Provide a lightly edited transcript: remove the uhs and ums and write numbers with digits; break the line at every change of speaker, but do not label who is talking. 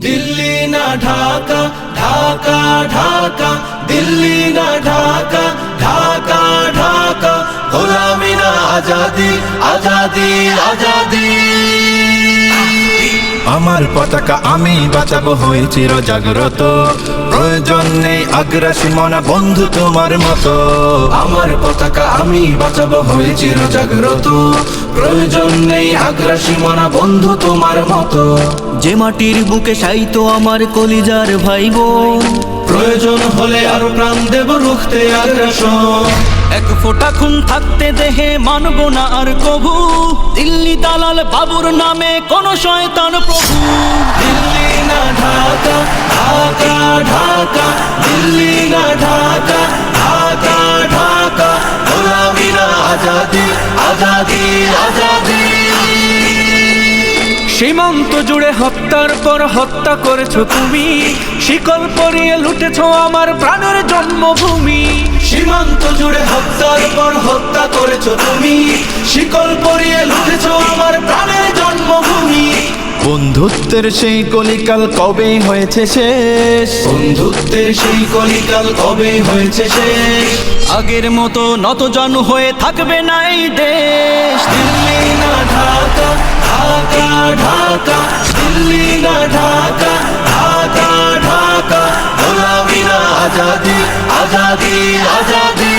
দিল্লি না ঢাকা, ঢাকা ঢাকা, দিল্লি না ঢাকা, ঢাকা ঢাকা, গোলামি না আজাদি, আজাদি আজাদি।
আমার পতাকা আমি বাঁচাবো হয়ে চির জাগ্রত, প্রয়োজন নেই আগ্রাসী মনা বন্ধু তোমার মতো।
আমার পতাকা আমি বাঁচাবো হয়ে চির জাগ্রত, প্রয়োজন নেই আগ্রাসী মনা বন্ধু তোমার মতো।
যে মাটির বুকে সাইতো আমার কলিজার ভাই বোন,
প্রয়োজন হলে আরো প্রাণ দেব রুখতে আগ্রাসন।
এক ফোঁটা খুন থাকতে দেহে মানব না আর কভু, দিল্লি দালাল বাবুর নামে কোন শয়তান প্রভু।
দিল্লি না ঢাকা, ঢাকা ঢাকা, দিল্লি না ঢাকা, ঢাকা ঢাকা, গোলামি না আজাদি, আজাদি আজাদি।
সীমান্ত জুড়ে হত্যার পর হত্যা করেছো তুমি, শিকল পরিয়ে লুটেছো আমার প্রাণের জন্মভূমি।
সীমান্ত জুড়ে হত্যার পর হত্যা করেছো তুমি, শিকল পরিয়ে লুটেছো আমার প্রাণের জন্মভূমি।
বন্ধুত্বের সেই কলিকাল কবে হয়েছে শেষ,
বন্ধুত্বের সেই কলিকাল কবে হয়েছে শেষ।
আগের মতো নতজানু হয়ে থাকবে না এই দেশ।
দিল্লি না ঢাকা, ঢাকা ঢাকা, দিল্লি না ঢাকা, ঢাকা ঢাকা, গোলামি না আজাদি, আজাদি আজাদি।